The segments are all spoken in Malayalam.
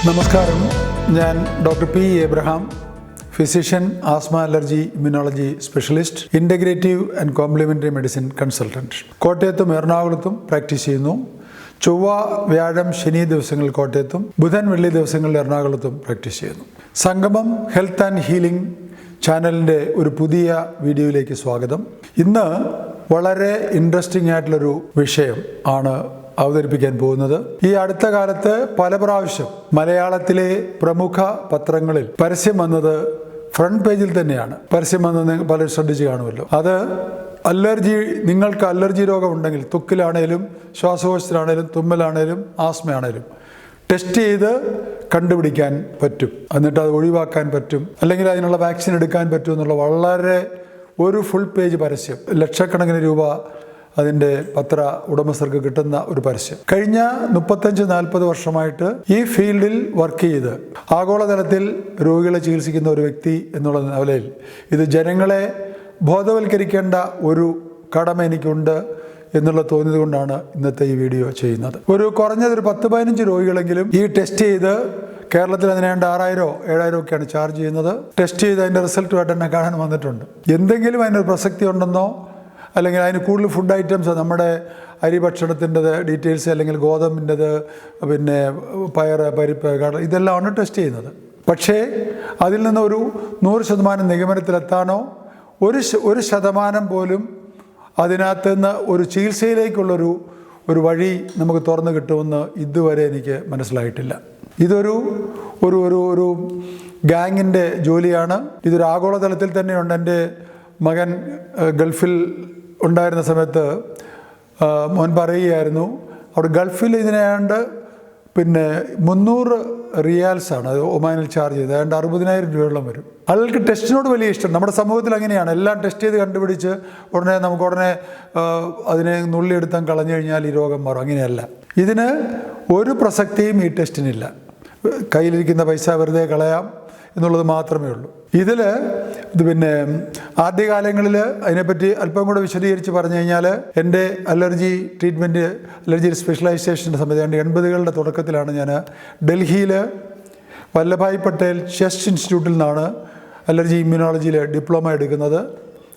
നമസ്കാരം, ഞാൻ doctor P Abraham, physician, asthma, allergy, immunology specialist, integrative and complimentary medicine consultant. കോട്ടയത്തും എറണാകുളത്തും പ്രാക്ടീസ് ചെയ്യുന്നു. ചൊവ്വ, വ്യാഴം, ശനി ദിവസങ്ങളിൽ കോട്ടയത്തും, ബുധൻ, വെള്ളി ദിവസങ്ങളിൽ എറണാകുളത്തും പ്രാക്ടീസ് ചെയ്യുന്നു. സംഗമം ഹെൽത്ത് ആൻഡ് ഹീലിംഗ് ചാനലിൻ്റെ ഒരു പുതിയ വീഡിയോയിലേക്ക് സ്വാഗതം. ഇന്ന് വളരെ ഇൻട്രസ്റ്റിംഗ് ആയിട്ടുള്ളൊരു വിഷയം ആണ് അവതരിപ്പിക്കാൻ പോകുന്നത്. ഈ അടുത്ത കാലത്ത് പല പ്രാവശ്യം മലയാളത്തിലെ പ്രമുഖ പത്രങ്ങളിൽ പരസ്യം വന്നത് ഫ്രണ്ട് പേജിൽ തന്നെയാണ്. പരസ്യം വന്നത് പലരും ശ്രദ്ധിച്ച് കാണുമല്ലോ. അത് നിങ്ങൾക്ക് അലർജി രോഗമുണ്ടെങ്കിൽ, ത്വക്കിലാണേലും ശ്വാസകോശത്തിലാണേലും തുമ്മലാണേലും ആസ്മയാണേലും ടെസ്റ്റ് ചെയ്ത് കണ്ടുപിടിക്കാൻ പറ്റും, എന്നിട്ട് അത് ഒഴിവാക്കാൻ പറ്റും, അല്ലെങ്കിൽ അതിനുള്ള വാക്സിൻ എടുക്കാൻ പറ്റും എന്നുള്ള വളരെ ഒരു ഫുൾ പേജ് പരസ്യം. ലക്ഷക്കണക്കിന് രൂപ അതിൻ്റെ പത്ര ഉടമസ്ഥർക്ക് കിട്ടുന്ന ഒരു പരസ്യം. കഴിഞ്ഞ 35-40 വർഷമായിട്ട് ഈ ഫീൽഡിൽ വർക്ക് ചെയ്ത് ആഗോളതലത്തിൽ രോഗികളെ ചികിത്സിക്കുന്ന ഒരു വ്യക്തി എന്നുള്ള നിലയിൽ ഇത് ജനങ്ങളെ ബോധവൽക്കരിക്കേണ്ട ഒരു കടമ എനിക്കുണ്ട് എന്നുള്ള തോന്നിയത് കൊണ്ടാണ് ഇന്നത്തെ ഈ വീഡിയോ ചെയ്യുന്നത്. കുറഞ്ഞതൊരു 10-15 രോഗികളെങ്കിലും ഈ ടെസ്റ്റ് ചെയ്ത്, കേരളത്തിൽ അതിനേണ്ട 6,000-7,000 ഒക്കെയാണ് ചാർജ് ചെയ്യുന്നത്, ടെസ്റ്റ് ചെയ്ത് അതിൻ്റെ റിസൾട്ടുമായിട്ട് എന്നെ കാണാൻ വന്നിട്ടുണ്ട്. എന്തെങ്കിലും അതിനൊരു പ്രസക്തി ഉണ്ടെന്നോ, അല്ലെങ്കിൽ അതിന് കൂടുതൽ ഫുഡ് ഐറ്റംസ്, നമ്മുടെ അരി ഭക്ഷണത്തിൻ്റെത് ഡീറ്റെയിൽസ്, അല്ലെങ്കിൽ ഗോതമ്പിൻ്റെത്, പിന്നെ പയർ, പരിപ്പ്, കടല, ഇതെല്ലാമാണ് ടെസ്റ്റ് ചെയ്യുന്നത്. പക്ഷേ അതിൽ നിന്ന് ഒരു 100% നിഗമനത്തിലെത്താനോ, ഒരു ശതമാനം പോലും അതിനകത്ത് നിന്ന് ഒരു ചികിത്സയിലേക്കുള്ളൊരു വഴി നമുക്ക് തുറന്നു കിട്ടുമെന്ന് ഇതുവരെ എനിക്ക് മനസ്സിലായിട്ടില്ല. ഇതൊരു ഒരു ഗാങ്ങിൻ്റെ ജോലിയാണ്. ഇതൊരു ആഗോളതലത്തിൽ തന്നെയുണ്ട്. എൻ്റെ മകൻ ഗൾഫിൽ ഉണ്ടായിരുന്ന സമയത്ത് മോൻ പറയുകയായിരുന്നു, അവിടെ ഗൾഫിൽ ഇതിനാണ്ട് 300 റിയാൽസാണ് അത് ഒമാനിൽ ചാർജ് ചെയ്തത്. ഏതാണ്ട് 60,000 രൂപയോളം വരും. ആളുകൾക്ക് ടെസ്റ്റിനോട് വലിയ ഇഷ്ടം. നമ്മുടെ സമൂഹത്തിൽ അങ്ങനെയാണ്. എല്ലാം ടെസ്റ്റ് ചെയ്ത് കണ്ടുപിടിച്ച് ഉടനെ അതിനെ നുള്ളിയെടുത്താൻ കളഞ്ഞു കഴിഞ്ഞാൽ ഈ രോഗം മാറും. അങ്ങനെയല്ല. ഇതിന് ഒരു പ്രസക്തിയും ഈ ടെസ്റ്റിനില്ല. കയ്യിലിരിക്കുന്ന പൈസ വെറുതെ കളയാം എന്നുള്ളത് മാത്രമേ ഉള്ളൂ. ഇത് ആദ്യകാലങ്ങളിൽ അതിനെപ്പറ്റി അല്പം കൂടെ വിശദീകരിച്ച് പറഞ്ഞു കഴിഞ്ഞാൽ, എൻ്റെ അലർജി ട്രീറ്റ്മെൻറ്റ്, അലർജി സ്പെഷ്യലൈസേഷൻ്റെ സമയത്ത് 80കളുടെ തുടക്കത്തിലാണ് ഞാൻ ഡൽഹിയിൽ വല്ലഭായ് പട്ടേൽ ചെസ്റ്റ് ഇൻസ്റ്റിറ്റ്യൂട്ടിൽ നിന്നാണ് അലർജി ഇമ്മ്യൂണോളജിയിൽ ഡിപ്ലോമ എടുക്കുന്നത്.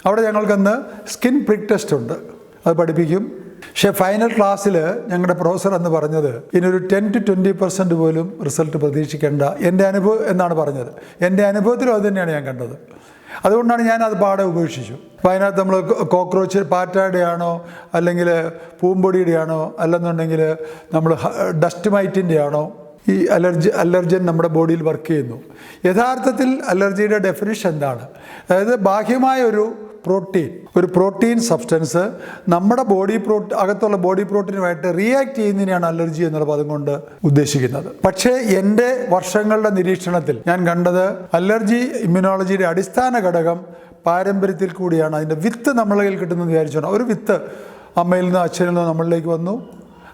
അവിടെ ഞങ്ങൾക്കന്ന് സ്കിൻ പ്രിക് ടെസ്റ്റ് ഉണ്ട്, അത് പഠിപ്പിക്കും. പക്ഷേ ഫൈനൽ ക്ലാസ്സിൽ ഞങ്ങളുടെ പ്രൊഫസർ എന്ന് പറഞ്ഞത് ഇതിനൊരു 10-20% പോലും റിസൾട്ട് പ്രതീക്ഷിക്കേണ്ട, എൻ്റെ അനുഭവം എന്നാണ് പറഞ്ഞത്. എൻ്റെ അനുഭവത്തിലും അത് തന്നെയാണ് ഞാൻ കണ്ടത്. അതുകൊണ്ടാണ് ഞാൻ അത് പാടെ ഉപേക്ഷിച്ചു. അപ്പോൾ അതിനകത്ത് നമ്മൾ കോക്രോച്ച് പാറ്റയുടെ ആണോ, അല്ലെങ്കിൽ പൂമ്പൊടിയുടെ ആണോ, അല്ലെന്നുണ്ടെങ്കിൽ നമ്മൾ ഡസ്റ്റ് മൈറ്റിൻ്റെ ആണോ, ഈ അലർജൻ നമ്മുടെ ബോഡിയിൽ വർക്ക് ചെയ്യുന്നു. യഥാർത്ഥത്തിൽ അലർജിയുടെ ഡെഫിനിഷൻ എന്താണ്? അതായത് ബാഹ്യമായ ഒരു പ്രോട്ടീൻ സബ്സ്റ്റൻസ് നമ്മുടെ അകത്തുള്ള ബോഡി പ്രോട്ടീനുമായിട്ട് റിയാക്ട് ചെയ്യുന്നതിനെയാണ് അലർജി എന്നുള്ള പദം കൊണ്ട് ഉദ്ദേശിക്കുന്നത്. പക്ഷേ എൻ്റെ വർഷങ്ങളുടെ നിരീക്ഷണത്തിൽ ഞാൻ കണ്ടത് അലർജി ഇമ്മ്യൂണോളജിയുടെ അടിസ്ഥാന ഘടകം പാരമ്പര്യത്തിൽ കൂടിയാണ്. അതിൻ്റെ വിത്ത് നമ്മളിൽ കിട്ടുന്നതെന്ന് വിചാരിച്ചോണം. ഒരു വിത്ത് അമ്മയിൽ നിന്നോ അച്ഛനിൽ നിന്നോ നമ്മളിലേക്ക് വന്നു,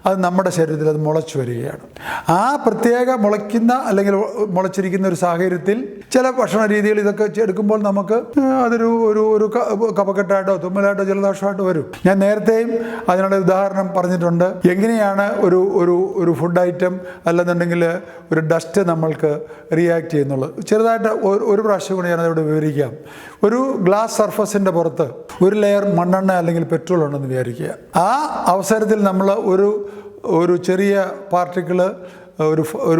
അത് നമ്മുടെ ശരീരത്തിൽ അത് മുളച്ചു വരികയാണ്. ആ പ്രത്യേക മുളച്ചിരിക്കുന്ന ഒരു സാഹചര്യത്തിൽ ചില ഭക്ഷണ രീതികൾ ഇതൊക്കെ എടുക്കുമ്പോൾ നമുക്ക് അതൊരു കഫക്കെട്ടായിട്ടോ തുമ്മലായിട്ടോ ജലദോഷമായിട്ടോ വരും. ഞാൻ നേരത്തെയും അതിനുള്ള ഉദാഹരണം പറഞ്ഞിട്ടുണ്ട്. എങ്ങനെയാണ് ഒരു ഫുഡ് ഐറ്റം അല്ലെന്നുണ്ടെങ്കിൽ ഒരു ഡസ്റ്റ് നമ്മൾക്ക് റിയാക്ട് ചെയ്യുന്നുള്ളത്. ചെറുതായിട്ട് ഒരു പ്രാവശ്യം കൂടി ഞാനതോട് വിവരിക്കാം. ഒരു ഗ്ലാസ് സർഫസിൻ്റെ പുറത്ത് ഒരു ലെയർ മണ്ണെണ്ണ അല്ലെങ്കിൽ പെട്രോൾ ഉണ്ടെന്ന് വിചാരിക്കുക. ആ അവസരത്തിൽ നമ്മൾ ഒരു ചെറിയ പാർട്ടിക്കിള്,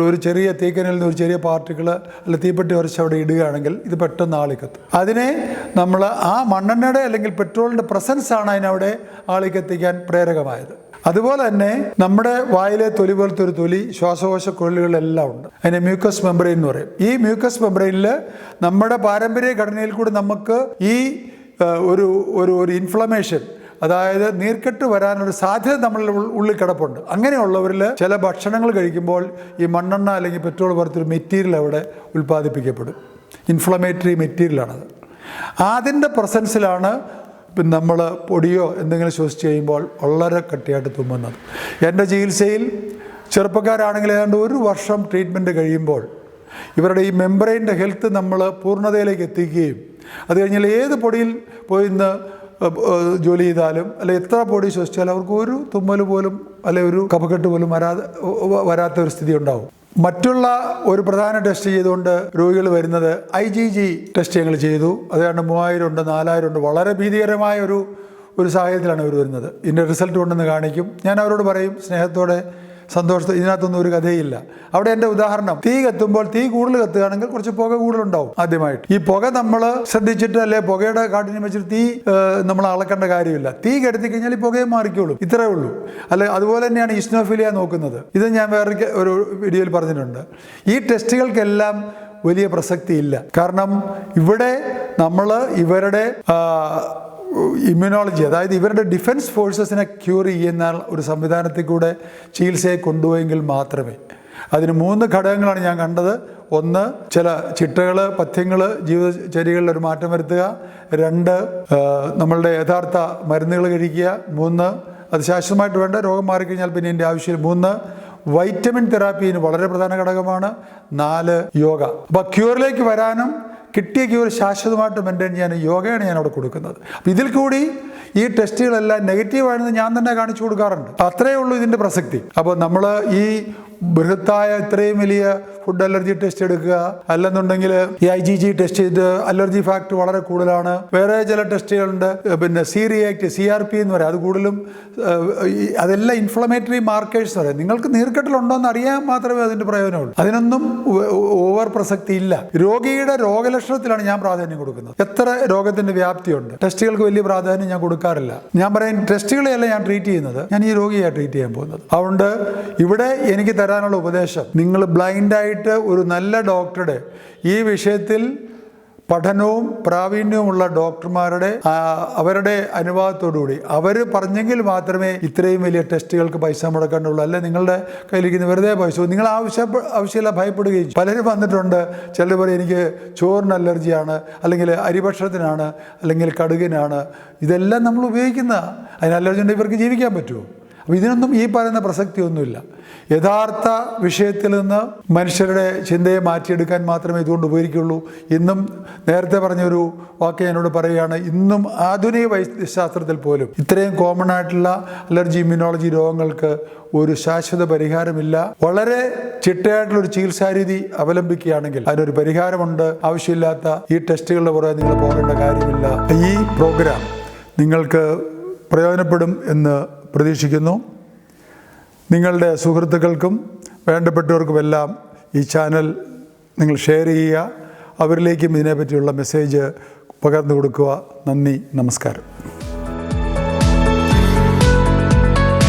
ഒരു ചെറിയ തീക്കനയിൽ നിന്ന് ഒരു ചെറിയ പാർട്ടിക്കിള് അല്ല തീപ്പെട്ടി ഉരച്ച് അവിടെ ഇടുകയാണെങ്കിൽ ഇത് പെട്ടെന്ന് ആളിക്കത്തും. അതിനെ നമ്മൾ ആ മണ്ണെണ്ണയുടെ അല്ലെങ്കിൽ പെട്രോളിൻ്റെ പ്രസൻസാണ് അതിനവിടെ ആളിക്കെത്തിക്കാൻ പ്രേരകമായത്. അതുപോലെ തന്നെ നമ്മുടെ വായിലെ തൊലി പോലത്തെ ഒരു തൊലി, ശ്വാസകോശ കുഴലുകളെല്ലാം ഉണ്ട്. അതിനെ മ്യൂക്കസ് മെംബ്രെയിൻ എന്ന് പറയും. ഈ മ്യൂക്കസ് മെംബ്രെയിനിൽ നമ്മുടെ പാരമ്പര്യ ഘടനയിൽ കൂടി നമുക്ക് ഈ ഒരു ഇൻഫ്ലമേഷൻ, അതായത് നീർക്കെട്ട് വരാനൊരു സാധ്യത നമ്മളുടെ ഉള്ളിൽ കിടപ്പുണ്ട്. അങ്ങനെയുള്ളവരിൽ ചില ഭക്ഷണങ്ങൾ കഴിക്കുമ്പോൾ ഈ മണ്ണെണ്ണ അല്ലെങ്കിൽ പെട്രോൾ പോലത്തെ ഒരു മെറ്റീരിയൽ അവിടെ ഉൽപ്പാദിപ്പിക്കപ്പെടും. ഇൻഫ്ലമേറ്ററി മെറ്റീരിയലാണത്. അതിൻ്റെ പ്രസൻസിലാണ് നമ്മൾ പൊടിയോ എന്തെങ്കിലും ശ്വസിച്ച് കഴിയുമ്പോൾ വളരെ കട്ടിയായിട്ട് തുമ്മുന്നത്. എൻ്റെ ചികിത്സയിൽ ചെറുപ്പക്കാരാണെങ്കിൽ ഏതാണ്ട് 1 വർഷം ട്രീറ്റ്മെൻറ്റ് കഴിയുമ്പോൾ ഇവരുടെ ഈ മെംബ്രെയിൻ്റെ ഹെൽത്ത് നമ്മൾ പൂർണ്ണതയിലേക്ക് എത്തിക്കുകയും അത് കഴിഞ്ഞാൽ ഏത് പൊടിയിൽ പോയി ഇന്ന് ജോലി ചെയ്താലും അല്ലെ എത്ര പൊടി ശ്വസിച്ചാലും അവർക്ക് ഒരു തുമ്മൽ പോലും അല്ലെ ഒരു കഫക്കെട്ട് പോലും വരാത്ത ഒരു സ്ഥിതി ഉണ്ടാവും. മറ്റുള്ള ഒരു പ്രധാന ടെസ്റ്റ് ചെയ്തുകൊണ്ട് രോഗികൾ വരുന്നത് IgG ടെസ്റ്റ് ഞങ്ങൾ ചെയ്തു. അതുകൊണ്ട് 3000 ഉണ്ട്, 4000 ഉണ്ട്. വളരെ ഭീതികരമായ ഒരു സാഹചര്യത്തിലാണ് ഇവർ വരുന്നത്. ഇതിൻ്റെ റിസൾട്ട് കൊണ്ടെന്ന് കാണിക്കും. ഞാൻ അവരോട് പറയും സ്നേഹത്തോടെ, സന്തോഷത്തിൽ, ഇതിനകത്തൊന്നും ഒരു കഥയില്ല. അവിടെ എൻ്റെ ഉദാഹരണം, തീ കത്തുമ്പോൾ തീ കൂടുതൽ കത്തുകയാണെങ്കിൽ കുറച്ച് പുക കൂടുതലുണ്ടാവും. ആദ്യമായിട്ട് ഈ പുക നമ്മൾ ശ്രദ്ധിച്ചിട്ട്, അല്ലെ പുകയുടെ കാഠിന്യം വെച്ചിട്ട് തീ നമ്മൾ അളക്കേണ്ട കാര്യമില്ല. തീ കെടുത്തി കഴിഞ്ഞാൽ ഈ പുകയെ മാറിക്കോളും. ഇത്രേ ഉള്ളൂ. അല്ലെ അതുപോലെ തന്നെയാണ് ഈസ്നോഫിലിയ നോക്കുന്നത്. ഇത് ഞാൻ വേറെ ഒരു വീഡിയോയിൽ പറഞ്ഞിട്ടുണ്ട്. ഈ ടെസ്റ്റുകൾക്കെല്ലാം വലിയ പ്രസക്തി ഇല്ല. കാരണം ഇവിടെ നമ്മൾ ഇവരുടെ ഇമ്മ്യൂണോളജി, അതായത് ഇവരുടെ ഡിഫൻസ് ഫോഴ്സസിനെ ക്യൂർ ചെയ്യുന്ന ഒരു സംവിധാനത്തിൽ കൂടെ ചികിത്സയെ കൊണ്ടുപോയെങ്കിൽ മാത്രമേ. അതിന് 3 ഘടകങ്ങളാണ് ഞാൻ കണ്ടത്. 1, ചില ചിട്ടകൾ, പഥ്യങ്ങൾ, ജീവിതചര്യകളിൽ ഒരു മാറ്റം വരുത്തുക. 2, നമ്മളുടെ യഥാർത്ഥ മരുന്നുകൾ കഴിക്കുക. 3, അത് ശാശ്വതമായിട്ട് വേണ്ട, രോഗം മാറിക്കഴിഞ്ഞാൽ പിന്നെ ഇതിൻ്റെ ആവശ്യമില്ല. 3, വൈറ്റമിൻ തെറാപ്പിന് വളരെ പ്രധാന ഘടകമാണ്. 4, യോഗ. അപ്പോൾ ക്യൂറിലേക്ക് വരാനും കിട്ടിയ ക്യൂർ ശാശ്വതമായിട്ട് മെയിൻറ്റെയിൻ ചെയ്യാൻ യോഗയാണ് ഞാൻ അവിടെ കൊടുക്കുന്നത്. അപ്പോൾ ഇതിൽ കൂടി ഈ ടെസ്റ്റുകളെല്ലാം നെഗറ്റീവാണെന്ന് ഞാൻ തന്നെ കാണിച്ചു കൊടുക്കാറുണ്ട്. അത്രയേ ഉള്ളൂ ഇതിൻ്റെ പ്രസക്തി. അപ്പോൾ നമ്മൾ ഈ ബൃഹത്തായ ഇത്രയും വലിയ ഫുഡ് അലർജി ടെസ്റ്റ് എടുക്കുക, അല്ലെന്നുണ്ടെങ്കിൽ ഈ IgG ടെസ്റ്റ് ചെയ്ത് അലർജി ഫാക്ടർ വളരെ കൂടുതലാണ്. വേറെ ചില ടെസ്റ്റുകളുണ്ട്, പിന്നെ CRP എന്ന് പറയും. അത് കൂടുതലും അതെല്ലാം ഇൻഫ്ലമേറ്ററി മാർക്കേഴ്സ് പറയും. നിങ്ങൾക്ക് നീർക്കെട്ടലുണ്ടോ എന്ന് അറിയാൻ മാത്രമേ അതിൻ്റെ പ്രയോജനമുള്ളൂ. അതിനൊന്നും ഓവർ പ്രസക്തി ഇല്ല. രോഗിയുടെ രോഗലക്ഷണത്തിലാണ് ഞാൻ പ്രാധാന്യം കൊടുക്കുന്നത്. എത്ര രോഗത്തിൻ്റെ വ്യാപ്തിയുണ്ട്, ടെസ്റ്റുകൾക്ക് വലിയ പ്രാധാന്യം ഞാൻ കൊടുക്കാറില്ല. ഞാൻ പറയും ടെസ്റ്റുകളെയല്ല ഞാൻ ട്രീറ്റ് ചെയ്യുന്നത്, ഞാൻ ഈ രോഗിയാണ് ട്രീറ്റ് ചെയ്യാൻ പോകുന്നത്. അതുകൊണ്ട് ഇവിടെ എനിക്ക് തരാനുള്ള ഉപദേശം, നിങ്ങൾ ബ്ലൈൻഡായിട്ട് ഒരു നല്ല ഡോക്ടറുടെ ഈ വിഷയത്തിൽ പഠനവും പ്രാവീണ്യവുമുള്ള ഡോക്ടർമാരുടെ അവരുടെ അനുവാദത്തോടുകൂടി അവർ പറഞ്ഞെങ്കിൽ മാത്രമേ ഇത്രയും വലിയ ടെസ്റ്റുകൾക്ക് പൈസ മുടക്കേണ്ടുള്ളൂ. അല്ലെ നിങ്ങളുടെ കയ്യിലിരിക്കുന്ന വെറുതെ പൈസ നിങ്ങൾ ആവശ്യമില്ല ഭയപ്പെടുകയും. പലരും വന്നിട്ടുണ്ട്. ചിലർ പറയും എനിക്ക് ചോറിന് അലർജിയാണ്, അല്ലെങ്കിൽ അരിഭക്ഷണത്തിനാണ്, അല്ലെങ്കിൽ കടുകിനാണ്. ഇതെല്ലാം നമ്മൾ ഉപയോഗിക്കുന്ന, അതിന് അലർജി ഉണ്ടെങ്കിൽ ഇവർക്ക് ജീവിക്കാൻ പറ്റുമോ? അപ്പോൾ ഇതിനൊന്നും ഈ പറയുന്ന പ്രസക്തിയൊന്നുമില്ല. യഥാർത്ഥ വിഷയത്തിൽ നിന്ന് മനുഷ്യരുടെ ചിന്തയെ മാറ്റിയെടുക്കാൻ മാത്രമേ ഇതുകൊണ്ട് ഉപകരിക്കുള്ളൂ. ഇന്നും നേരത്തെ പറഞ്ഞൊരു വാക്ക് എന്നോട് പറയുകയാണ്, ഇന്നും ആധുനിക വൈദ്യശാസ്ത്രത്തിൽ പോലും ഇത്രയും കോമൺ ആയിട്ടുള്ള അലർജി, ഇമ്മ്യൂണോളജി രോഗങ്ങൾക്ക് ഒരു ശാശ്വത പരിഹാരമില്ല. വളരെ ചിട്ടയായിട്ടുള്ളൊരു ചികിത്സാരീതി അവലംബിക്കുകയാണെങ്കിൽ അതിനൊരു പരിഹാരമുണ്ട്. ആവശ്യമില്ലാത്ത ഈ ടെസ്റ്റുകളുടെ പുറകെ നിങ്ങൾ പോകേണ്ട കാര്യമില്ല. ഈ പ്രോഗ്രാം നിങ്ങൾക്ക് പ്രയോജനപ്പെടും എന്ന് പ്രതീക്ഷിക്കുന്നു. നിങ്ങളുടെ സുഹൃത്തുക്കൾക്കും വേണ്ടപ്പെട്ടവർക്കുമെല്ലാം ഈ ചാനൽ നിങ്ങൾ ഷെയർ ചെയ്യുക. അവരിലേക്കും ഇതിനെപ്പറ്റിയുള്ള മെസ്സേജ് പകർന്നു കൊടുക്കുക. നന്ദി, നമസ്കാരം.